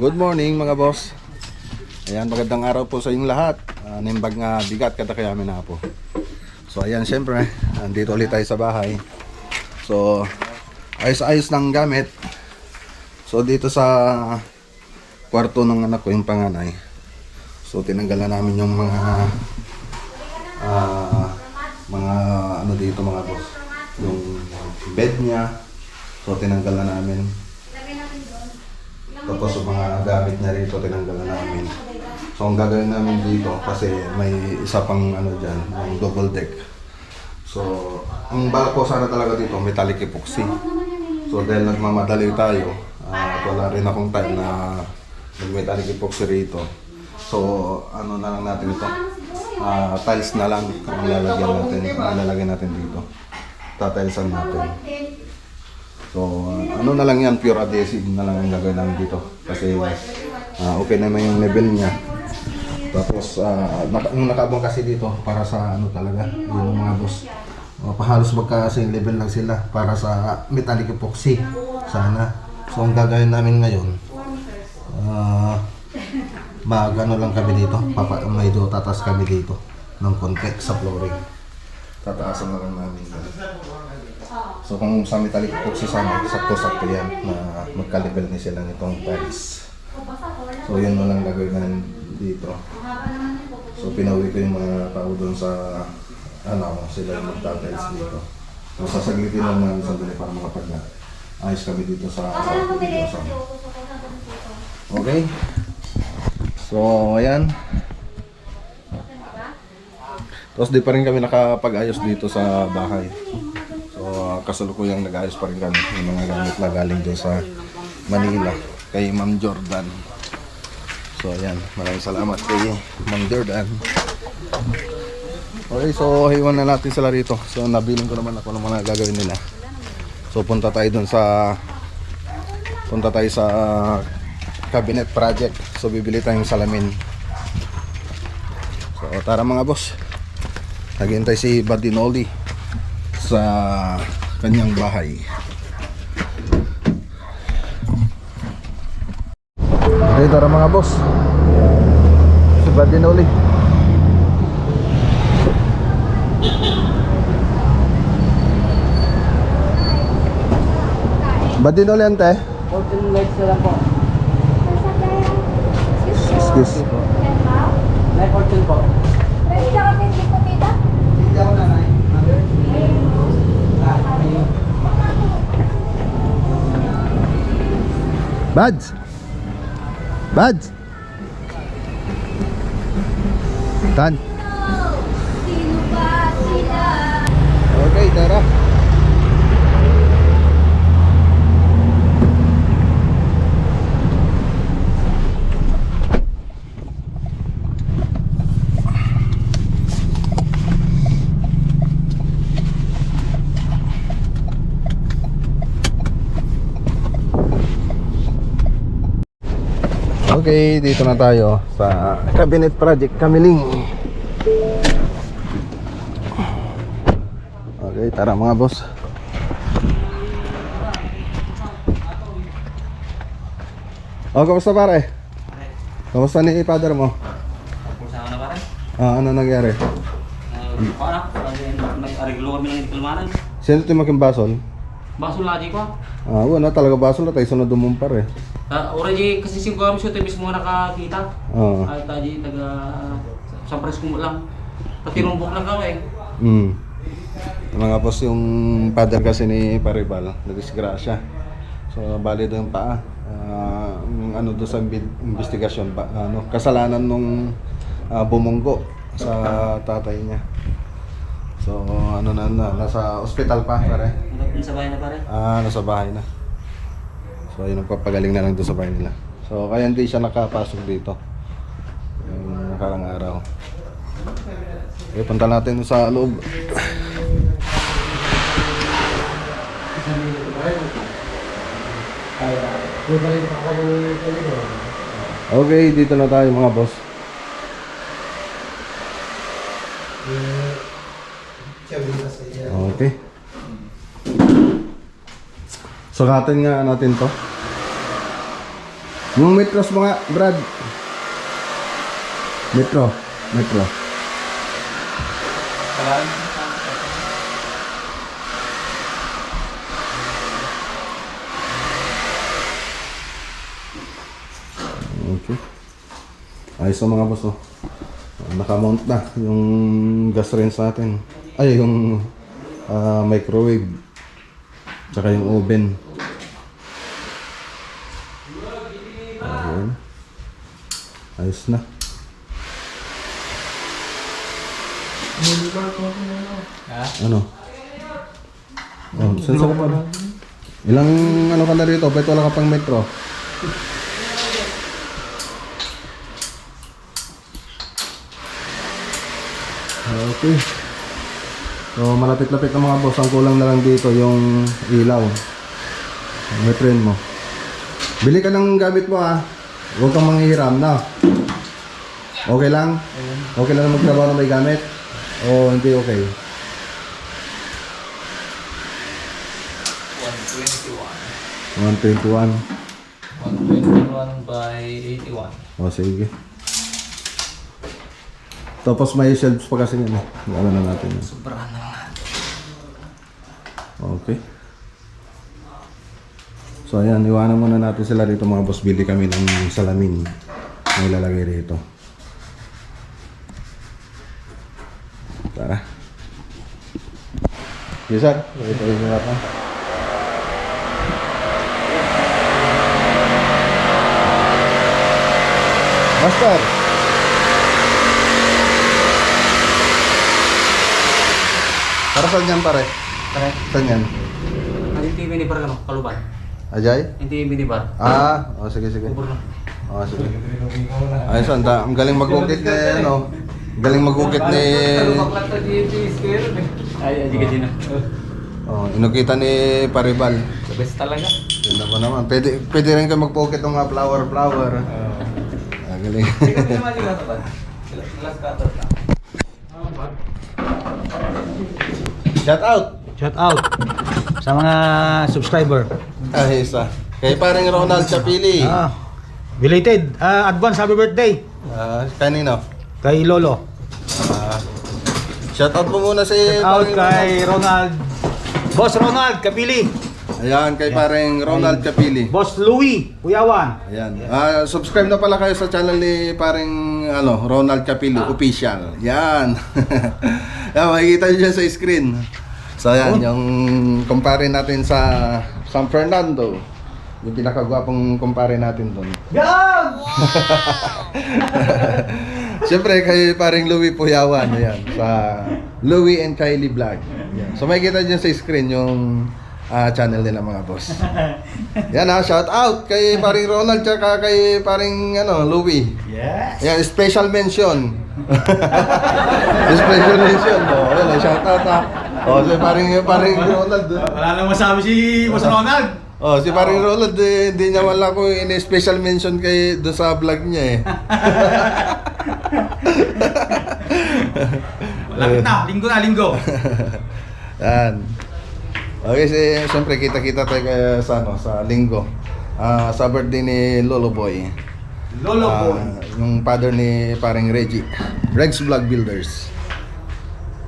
Good morning mga boss. Ayan, magandang araw po sa inyong lahat. Nimbag nga bigat kada kaya amin na po. So ayan, syempre, andito ulit tayo sa bahay. So ayos-ayos ng gamit. So dito sa kwarto ng anak ko, yung panganay. So tinanggalan namin yung mga ano dito mga boss. Yung bed niya. So tinanggalan namin. Tapos yung mga gamit niya rito, tinanggalan namin. So ang gagawin namin dito, kasi may isa pang ano dyan, yung double deck. So ang balak ko sana talaga dito, metallic epoxy. So dahil nagmamadali tayo, at wala rin akong time na mag-metallic epoxy rito. So ano na lang natin ito, tiles na lang ang lalagyan natin dito. Tatilesan natin. So, ano na lang yan, pure adhesive na lang ang gagawin namin dito. Kasi okay naman yung level niya. Tapos, yung nakabang kasi dito, para sa ano talaga, yung mga boss. Pahalos magkasing level lang sila para sa metallic epoxy. Sana. So, ang gagawin namin ngayon, mag-ano lang kami dito. Medyo tatas kami dito ng konti sa flooring. Tataasan na lang namin. So kung sa metallic epoxy sana, sakto-sakto yan na magka-level ni sila nitong tiles. So yun na lang gagawin namin dito. So pinauwi ko yung mga tao doon sa sila yung magta-tiles dito. So sasaglitin lang namin sandali para makapag-ayos kami dito sa okay? So ayan. Tapos di pa rin kami nakapag-ayos dito sa bahay. So kasalukuyang nag-ayos pa rin kami yung mga gamit na galing doon sa Manila kay Ma'am Jordan. So ayan, maraming salamat kay Ma'am Jordan. Okay, so hiwan na natin sila rito. So nabiling ko naman ako ng mga gagawin nila. So punta tayo sa cabinet project. So bibili tayong salamin. So tara mga boss. Naghihintay si Badinoli sa kanyang bahay. Okay, tara mga boss. Si Badinoli. Badinoli ante? 14 lights na lang po. Excuse. May 14 po. Pwede ka kami hindi po tita? Hindi ako nanay. Bads! Bads! Tan! Sino ba sila? Okay, tara. Okay, dito na tayo sa cabinet project Kamiling. Okay, tara mga boss. Oh, kamusta pare? Kamusta ni father mo? Pusa na pare? Ano nangyari? May ariglo kami ng ikalmanan. Sino timaking basol? Baso lagi ko. Wala talaga basol na tayo sunod dumumpar eh. Already kasi 5 kami siya mismo nakakita. Oo. At tayo taga sa presko mo lang. Patinumbok lang kami. Mga boss, yung father kasi ni Paribal, nadisgrasya. So bali doon paa. Ano doon sa investigasyon ba, kasalanan nung bumunggo sa tatay niya. So nasa ospital pa pare. Nasa bahay na pare? Nasa bahay na. So yun ang papagaling na lang doon sa bahay nila. So kaya hindi siya nakapasok dito yung nakarang araw. Okay, punta natin sa loob. Okay, dito na tayo mga boss. Okay. Sukatin nga natin to. Yung metros mga, Brad. Metro. Okay. Ayos na mga boss, oh. Nakamount na yung gas rinse natin. Ay, yung microwave. Tsaka yung oven. Ayan. Ayos na. Ano? Oh, saan ka pa? Ilang ano ka na rito? Ba't wala ka pang metro? Okay. So malapit-lapit na mga boss. Ang kulang na lang dito yung ilaw. May friend mo. Bili ka ng gamit mo ha. Huwag kang manghihiram na. Okay lang? Okay lang na magtrabaho na may gamit? O hindi okay? 121. 121 by 81. O sige. Tapos may shelves pa kasi yun eh. Ano na natin yun. Sobrahan na nga. Okay. So ayan, iwanan muna natin sila dito mga boss. Bili kami ng salamin na ilalagay rito. Tara. Yes sir. Ito yung mga pa. Master. Para saan yan pare? Pare, Saan yan? hindi TV ni Bar ano, Kaluban. Ajay? Hindi TV ni Bar. Oh sige sige. Kubur na. Oh sige. Ayos ang galing mag-ukit ni ano. Galing mag-ukit ni Ay, hindi ka din. oh, inukita ni Paribal. The best talaga. Ganda pa naman. Pwede rin kayo mag-pocket ng mga flower. Galing. Shout out. Shout out sa mga subscriber. Isa. Kay paring Ronald Chapili. Belated advance happy birthday Kanino? kay Lolo. Shout out mo muna si Shout out paring kay Ronald. Boss Ronald Kapili. Ayan, kay paring Ronald Chapili. Boss Louie Puyawan. Ayan. Subscribe na pala kayo sa channel ni paring Ronald Capillo Official. Yan. Yan, makikita nyo dyan sa screen. So yan, yung kumpare natin sa San Fernando. Yung pinakagwapong kumpare natin doon. Yan! Siyempre kay paring Louie Puyawan. Ayan, sa Louie and Kylie Vlog. Yan. So makikita dyan sa screen yung channel nila mga boss. Yan shout out kay paring Ronald tsaka kay paring Louie. Yes. Yan, special mention. Special mention. Yan, shout out so paring Ronald. Wala nang masabi si Boss Ronald. Si paring Ronald hindi niya wala ko in-special mention kay do sa vlog niya eh. Lapit na, linggo. Yan. Okay, siyempre kita-kita tayo sa linggo. Sa birthday ni Lolo Boy. Lolo Boy. Yung father ni paring Reggie. Regs Vlog Builders.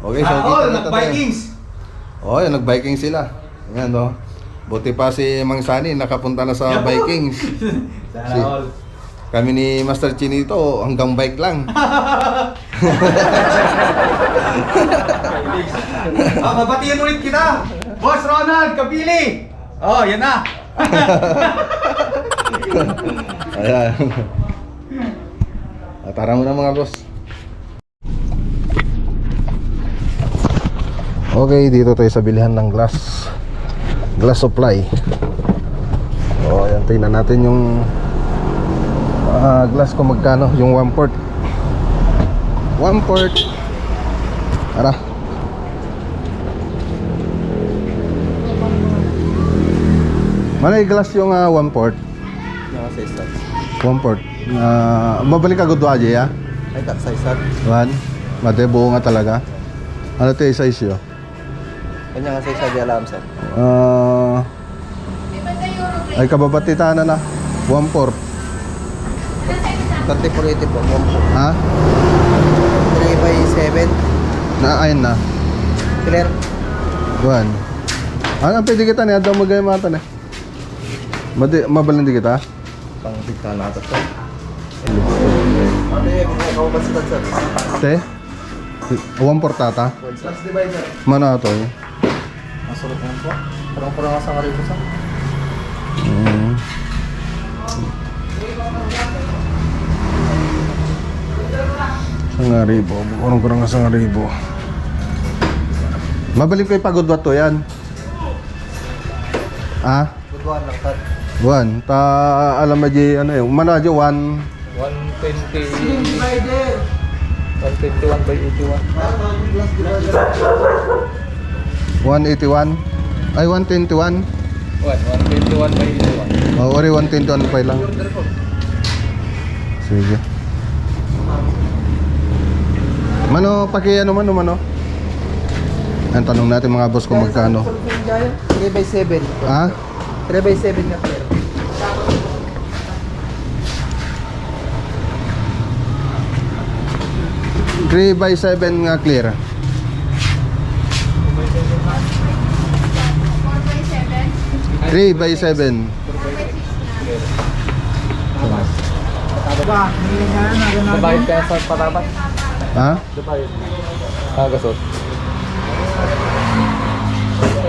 Okay, so kita-kita tayo. Vikings. Yun, nag-Vikings sila. Yan, buti pa si Mang Sani nakapunta na sa Vikings. Sana all. Kami ni Master Chinito hanggang bike lang. Mabatiyan ulit kita. Boss Ronald Kapili. Yan na. Ayan. Tara mo na mga boss. Okay, dito tayo sa bilihan ng glass supply. Ayan, tingnan natin yung glass ko magkano, yung 1 quart. Tara. Manay glass yung 1 quart. Naka size sir. 1 quart. Mabalik ka gudwa aja ya? Ay tak size sir. One. Mate buo nga talaga. Ano to yung size yo? Kanya nga size di alam sir. Ay kababatita na 1/4. 3480 po. Ha? 3x7. Ayun na. Clear. Buwan. Ang pwede kita niya, daw magay mata na. Mabalindi kita? Pang bigta na ito. Ano yung nakakabastan sir? Te? 1 portata? Plus divider. Mana to eh? Masurot mo po. Parang ka sa karibo sa. Sangaribo, kurang nga sangaribo. Mabalik ko yung pagod ba to yan? Ah? Buduan lang sir. Buwan, ta alam mo di ano yung mana di 1 120. 121 by 81. 181 ay 121 121 by 81. oh, ori 121 pa lang. Sige. Mano paki ano mano? Ang tanong natin mga boss kung magkano. 3x7. Ha? 3x7 nga clear. Three by 7 nga clear. 3 by 7. Nabayad kaya sa patapat? Ha? Nabayad. Gasot.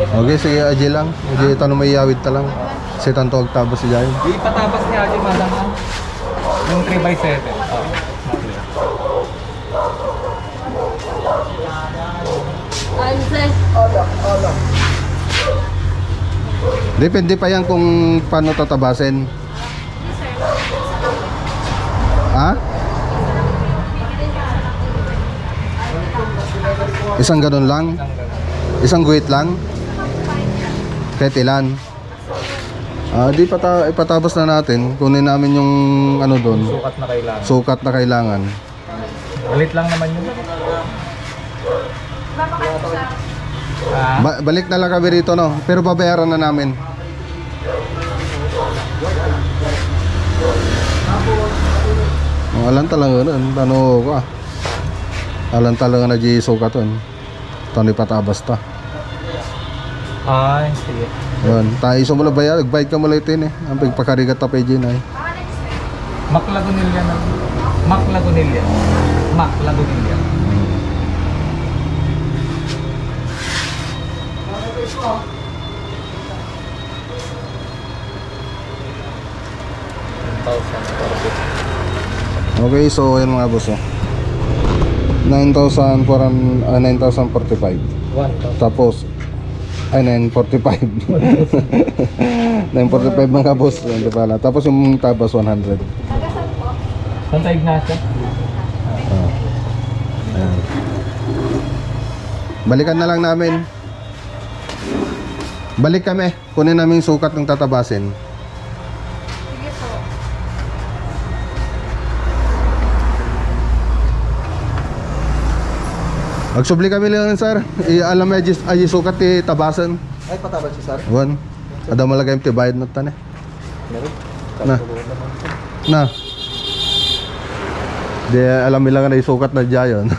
Okay, sige, aji lang. Aji tanong may yawid ta lang. Si tanto agtabas si Jayon. Ipatabas niya aja madam yung 3x7. Depende pa yan kung paano tatabasin. Ha? Isang ganun lang? Isang guhit lang? Kahit ilan? Di ipatabas na natin. Kunin namin yung ano doon. Sukat na kailangan. Sukat na kailangan. Balit lang naman yun. Balik na lang kami rito, no? Pero babayaran na namin. Alam talaga nun. Ano ko ah. Alam talaga na di sukat yun. Tani patabas ta. Ay, sige. Yun. Tayo mo na bayad. Nagbayad ka mo lang ito yun eh. Ang pagpakarigat ta pa yun ay. Maclagunilla na. Maclagunilla. Maclagunilla. Okay, so yan mga boss oh. 9,045. 1,000. Tapos ay 945. 945 mga boss. Hindi pala. Tapos yung tabas 100. Santa Ignacio? Ayan. Balikan na lang namin. Balik kami. Kunin namin yung sukat ng tatabasin. Magsubli kami lang sir. Alam mo ay sukat ti tabasan. Ay, patabas si sir. Wan. Ada malagay ti bayad na tane. Meron. Na. Na. Di alam nila nga na isukat na diyan.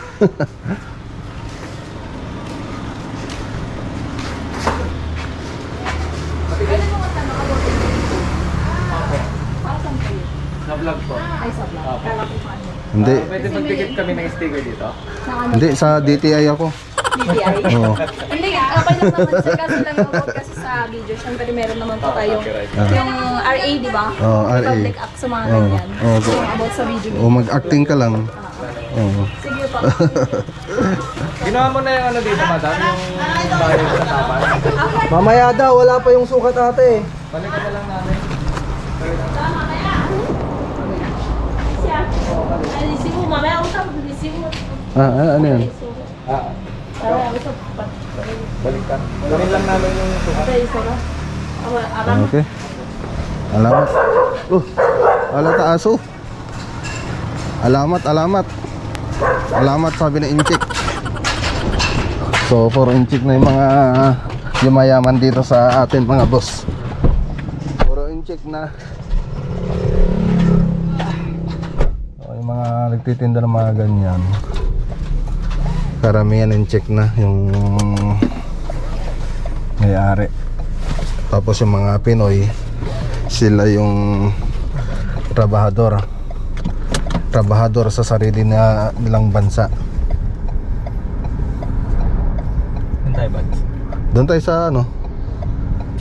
Sa vlog po. Ay, sa vlog. Kala ko paano. Hindi. Pwede mag-ticket kami ng sticker dito? Hindi sa DTI ako. DTI? Oo. Hindi, okay lang naman sir. Kaso lang yung kasi sa video. Siyempre meron naman po tayong yung RA, di ba? Oo, RA. Public Act sa mga Oo. ganyan. Oo. So, about sa video. O mag-acting ka lang. Oo. Sige po. Ginawa mo na yung ano dito, madam? Yung bayad sa tapat? Mamaya daw, wala pa yung sukat ate. Balikan na lang namin. Ay, sigo, mamaya usap. Sigo. Ano yan? Balikan. Kunin lang namin yung sukat. Okay. Alamat. Alata aso. Alamat. Alamat sabi na inchik. So, 4 inchik na yung mga yumayaman dito sa atin mga boss. 4 inchik na. mga nagtitinda ng mga ganyan, karamihan in-check na yung may-ari. Tapos yung mga Pinoy, sila yung trabahador sa sarili nilang bansa. Doon tayo sa ano,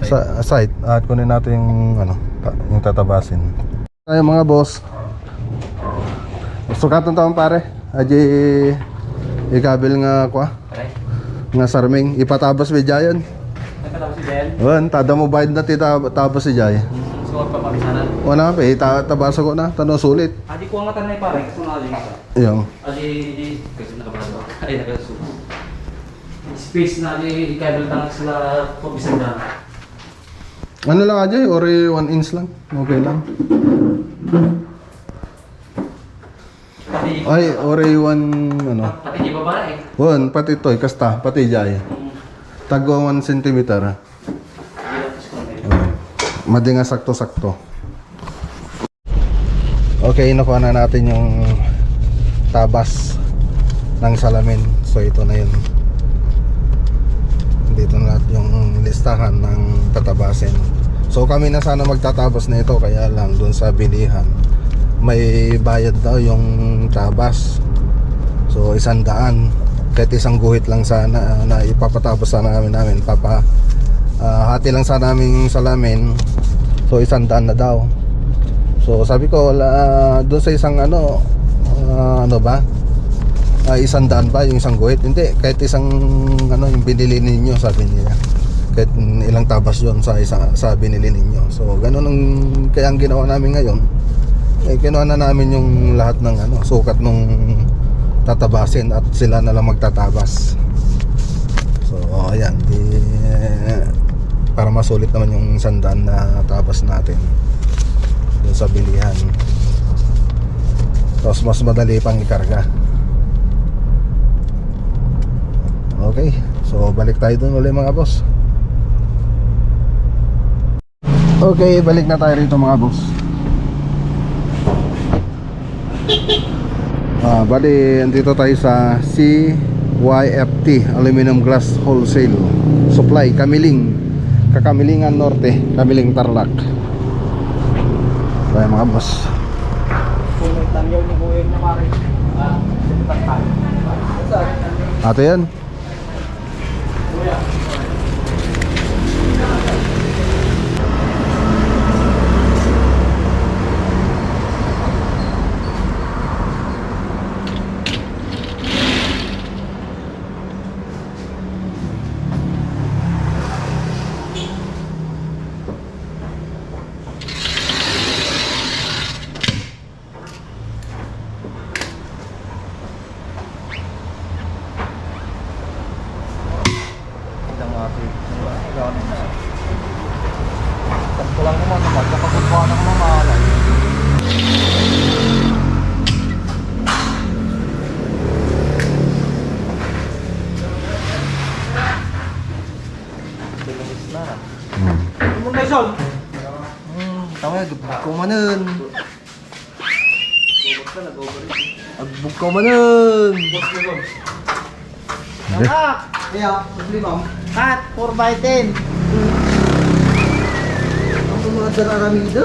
sa site at kunin natin yung ano, yung tatabasin. Tayo mga boss. Sukatan taon pare. Aji ikabil nga kwa. Nga sarming ipatabas mi jayon. Nagkatapos si Ben. Wan, tada mo bayad na tabas si Jay. So, papabisanan. Wala pa tabasa ko na tanong sulit. Adi ko ang tanay pare. Kasi nga aling isa. Yung Adi, kasi nakabado. Ay, nakasuko. Space na adi, cable tank sila pabisan na. ano lang Ajay, ori 1 inch lang. Okay lang. Pati, Ay, ori 1 ano. pati di ba pare? Wan, pati toy kasta, pati Jay. Tagwa 1 cm. Madi nga sakto-sakto. Okay, nakuha na natin yung tabas ng salamin. So ito na yun. Dito na lahat yung listahan ng tatabasin. So kami na sana magtatabas na ito, kaya lang dun sa bilihan may bayad daw yung tabas. So 100. Kahit isang guhit lang sana na ipapatapos sana namin hati lang sana namin yung salamin. So 100 na daw. So sabi ko doon sa isang ano ba 100 ba yung isang guhit? Hindi, kahit isang ano yung binili ninyo, sabi niya. Kahit ilang tabas yon sa binili ninyo. So ganun kaya ang ginawa namin ngayon. Kinuha na namin yung lahat ng ano, sukat nung tatabasin at sila na lang magtatabas. So ayan, para masulit naman yung 100 na tabas natin doon sa bilihan. Tapos mas madali pang ikarga. Okay, so balik tayo doon ulit mga boss. Okay, balik na tayo rito mga boss. Bali, andito tayo sa CYFT Aluminum Glass Wholesale Supply, Kakamilingan Norte, Kamiling Tarlac. Tayo mga boss. Ate yan. Tawag, kumanan. Agbog ka manan. Kaya, limam. Cut, 4x10. Ang mga dararamido?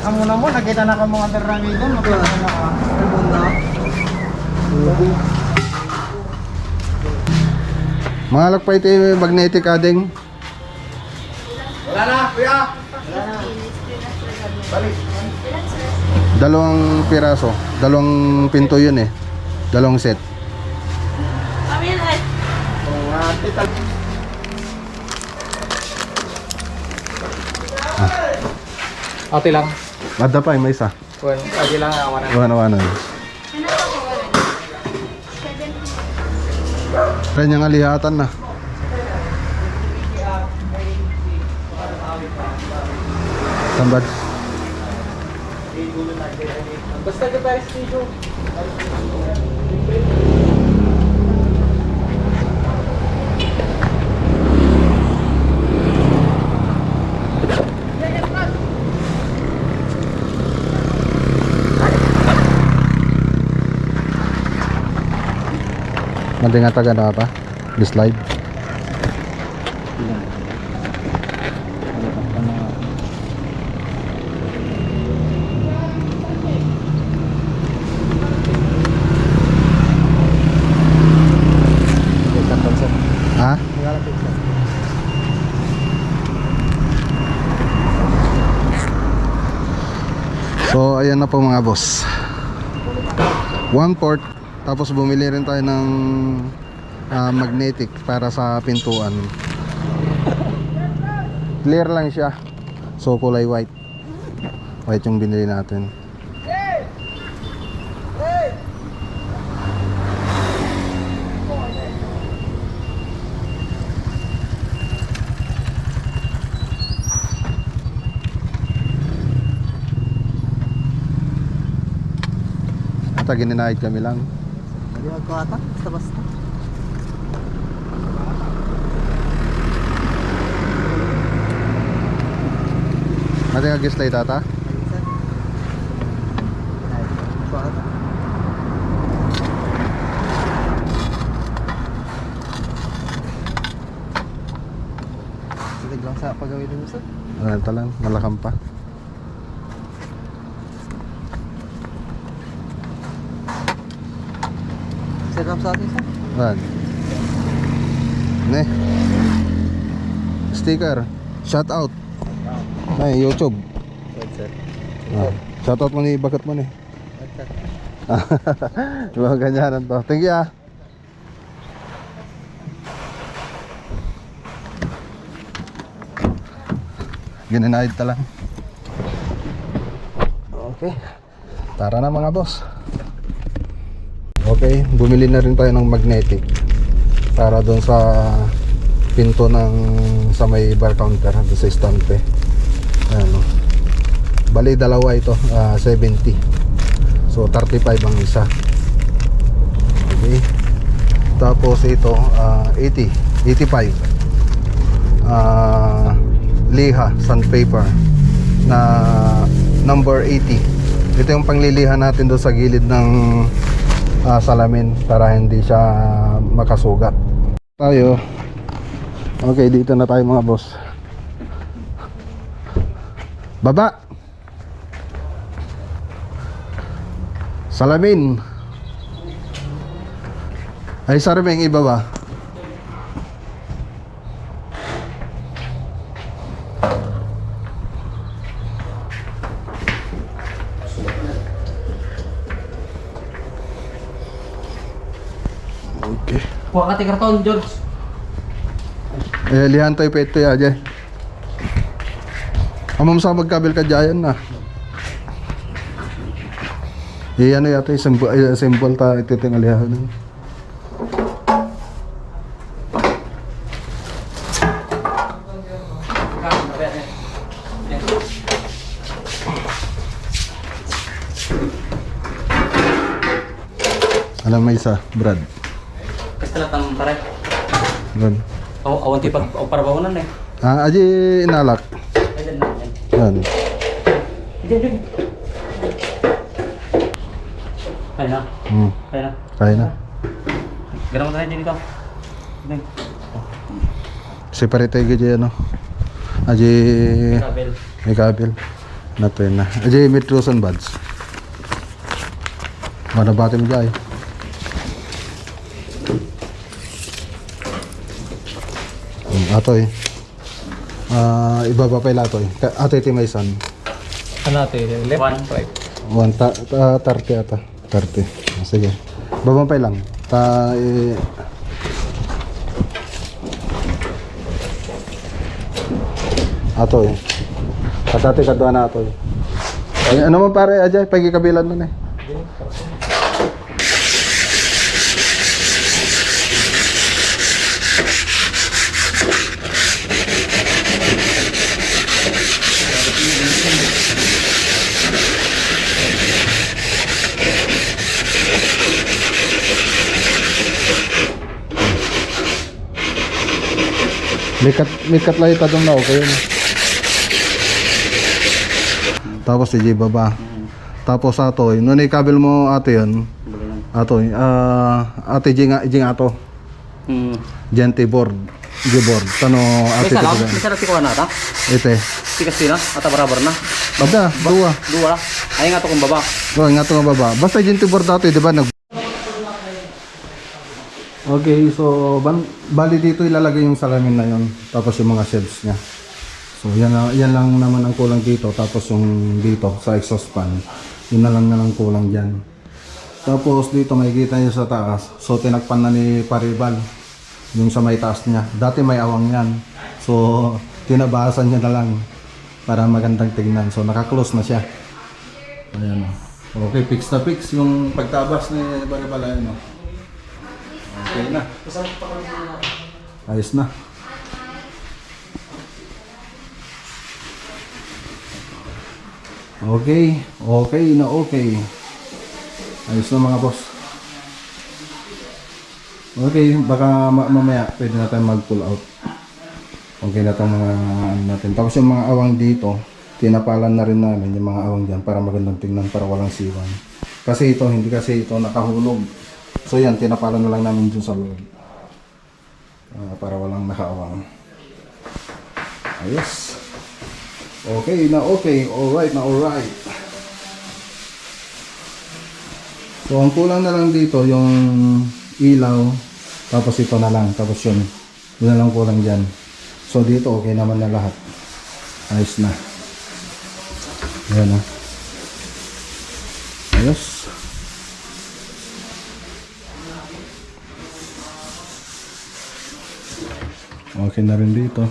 Amo na mo, nakita na ka mga darami doon. Nakita na ka. Mga lakpay ito magnetic ading. Wala na, kuya. Dalawang piraso. Dalawang pinto yun eh. Dalawang set. Ate lang. Ada pa may isa. Ate lang, awan na. Iwan-iwanan. Kanya nga lihatan na. Tambad. Basta ka tayo studio. Mandi nga taga na ata. Slide. Ha? So ayan na po mga boss. 1/4. Tapos bumili rin tayo ng magnetic para sa pintuan. Clear lang siya. So kulay white. White yung binili natin. Ata gininahid kami lang. Hindi magkuhata, basta-basta. Mati nga gislay tata? Magkuhata. Sige lang sa pagawin mo sa. Ito lang, malakam pa. Sarap sa atin sa. Ayan. Ne. Sticker. Shout out. Ay, YouTube. Sir. Shout out mo ni bakat mo ni. Diba ganyanan to. Thank you ah. Gininahid ta lang. Okay. Tara na mga boss. Okay, bumili na rin tayo ng magnetic para doon sa pinto ng sa may bar counter doon sa estante. Ano. Bali dalawa ito, 70. So 35 ang isa. Okay. Tapos ito 85. Liha sandpaper na number 80. Ito yung pangliliha natin doon sa gilid ng salamin para hindi siya makasugat. Tayo. Okay, dito na tayo mga boss. Baba. Salamin. Ay sarmeng ibaba. Okay. Kuha ka ti karton, George. Lihan tayo pa ito ya, Jay. Amam sa magkabil ka dyan na. Ano yata yung symbol ta ito yung alihan. Alam mo isa, Brad. Kastalatang pare. Gan. Awan ti pag para bawunan eh. Aji inalak. Ay, na yan. Yan. Diyan. Kaya na. Kaya na. Kaya na. Ganun mo tayo dito. Dito. Separate tayo dyan, no? Aji Kabel. may kabil. Nato yun na. Aji may trusan buds. Manabati mo dyan. Atoy. Ibaba pa yung atoy. Atoy ti may san. Ano ito? Left? 1. 30 ata. 30. Sige. Babampay lang. Atoy. Katati kadwa na atoy. Ay, ano man pare, Ajay? Pagkikabilan nun eh. May katlay pa doon na okay yun. Tapos si baba. Tapos atoy, nung ikabel mo ate yun, Ato, ate Jing ato. Gente board. Gibord. Tano ate Bisa lang, Jing. bisa lang si Kuha na ata. Ite. Si Castina, ata barabar na. Bada, dua. Dua lah. Ay nga to kung baba. Oh, nga to nga baba. Basta gente board ato, di ba? Okay, so bali dito ilalagay yung salamin na yon, tapos yung mga shelves niya. So yan lang naman ang kulang dito, tapos yung dito sa exhaust fan, yun na lang kulang diyan. Tapos dito makikita niyo sa taas, so tinakpan na ni Paribal yung sa may taas niya. Dati may awang yan, so tinabasan niya na lang para magandang tingnan. So naka-close na siya. Ayan. Okay, fix na fix yung pagtabas ni Paribal. Ayan, okay na. Ayos na. Okay. Okay na okay. Ayos na mga boss. Okay, baka mamaya pwede na tayo mag-pull out. Okay na itong mga ano natin. Tapos yung mga awang dito, tinapalan na rin namin yung mga awang dyan para magandang tingnan, para walang siwan. Kasi ito, hindi kasi ito nakahulog. So yan, tinapalan na lang namin dun sa loob. Para walang nakaawang. Ayos. Okay na okay. Alright na alright. So ang kulang na lang dito yung ilaw. Tapos ito na lang. Tapos yun. Yun na lang kulang dyan. So dito okay naman na lahat. Ayos na. Ayan na. Ayos. Okay na rin dito.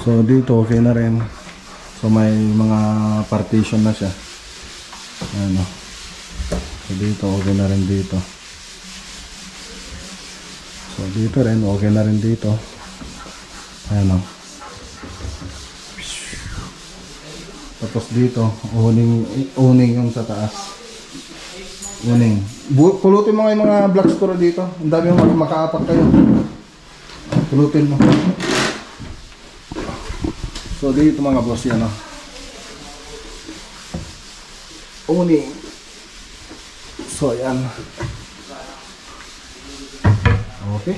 So dito okay na rin. So may mga partition na siya. Ano. So dito okay na rin dito. So dito rin okay na rin dito. Ano. Tapos dito uning yung sa taas. Uning. Pulutin mo nga yung mga black screw dito. Ang dami yung makaapak kayo. Pulutin mo. So dito mga boss yan o. Uning. So yan. Okay.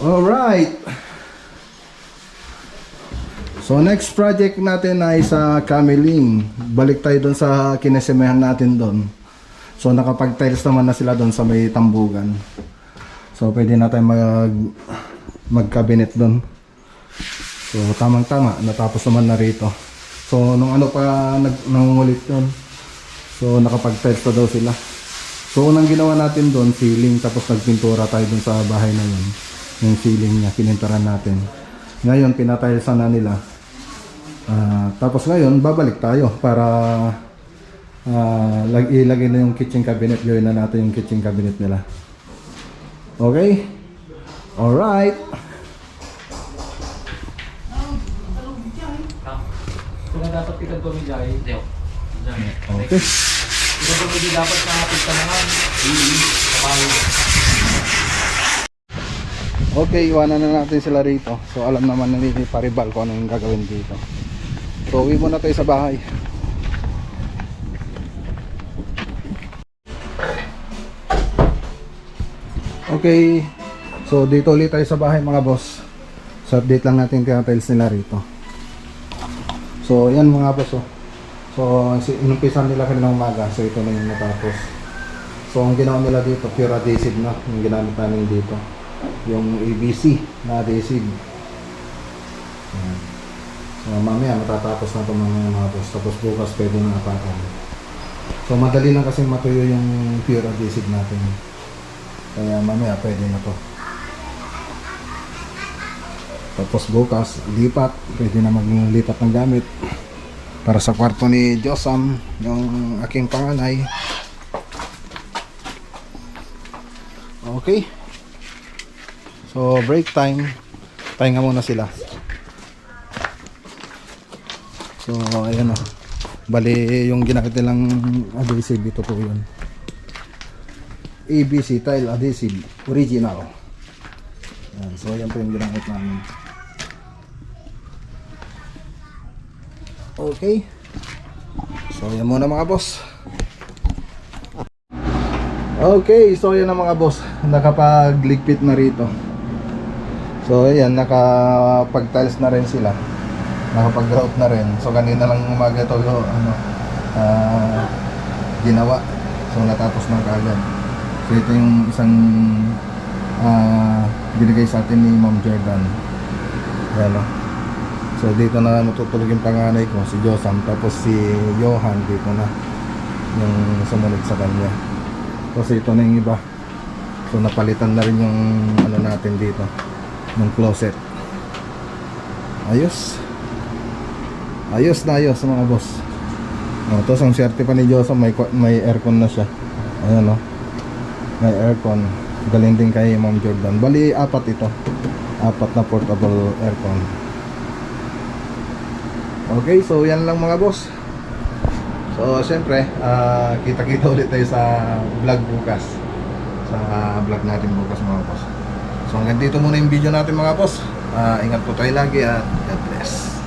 Alright. So next project natin ay sa Cameling. Balik tayo doon sa kinesimehan natin doon. So nakapag-tiles naman na sila doon sa may tambugan. So pwede na tayo mag-cabinet doon. So tamang-tama, natapos naman na rito. So nung ano pa nangungulit yun. So nakapag-tiles na daw sila. So unang ginawa natin doon, ceiling, tapos nagpintura tayo doon sa bahay na yun. Yung ceiling niya, pininturan natin. Ngayon pinatilesan na nila. Tapos ngayon babalik tayo para ilagay na yung kitchen cabinet. Gawin na natin yung kitchen cabinet nila. Okay? Alright. Kung na dapat kita tumijay. Okay. Ito hindi dapat nakapit ka naman. Okay, iwanan na natin sila rito. So alam naman na ni Paribal kung ano yung gagawin dito. So uwi muna tayo sa bahay. Okay. So dito ulit tayo sa bahay mga boss. So update lang natin yung tiles nila rito. So yan mga boss oh. So inumpisan nila kanina umaga. So ito na yung natapos. So ang ginawa nila dito pure adhesive na yung ginamit namin dito. Yung ABC na adhesive. Ayan. So mamaya matatapos na ito mga boss. Tapos bukas pwede na apakan. So madali lang kasi matuyo yung pure adhesive natin. Kaya mamaya pwede na to. Tapos bukas lipat. Pwede na maglipat ng gamit. Para sa kwarto ni Josam, yung aking panganay. Okay. So break time. Pahinga muna sila. So ayan o. Bali yung ginamit nilang adhesive ito po yun. ABC tile adhesive original. Ayan, so yan po yung ginamit namin. Okay. So yan muna mga boss. Okay, so yan ang mga boss. Nakapagligpit na rito. So ayan, nakapag-tiles na rin sila. Nakapag-grout na rin. So kanina lang umaga ito ginawa. So natapos na kaagad. So ito yung isang binigay sa atin ni Ma'am Jordan. Ayan o. So dito na matutulog yung panganay ko, si Josam. Tapos si Johan dito na yung sumunod sa kanya. Kasi ito na yung iba. So napalitan na rin yung ano natin dito, yung closet. Ayos. Ayos na ayos mga boss. Tapos ang swerte pa ni Josam, may aircon na siya. Ayan o. May aircon. Galing din kay Ma'am Jordan. Bali, 4 ito. 4 na portable aircon. Okay, so yan lang mga boss. So syempre, kita-kita ulit tayo sa vlog bukas. Sa vlog natin bukas mga boss. So hanggang dito muna yung video natin mga boss. Ingat po tayo lagi at God bless.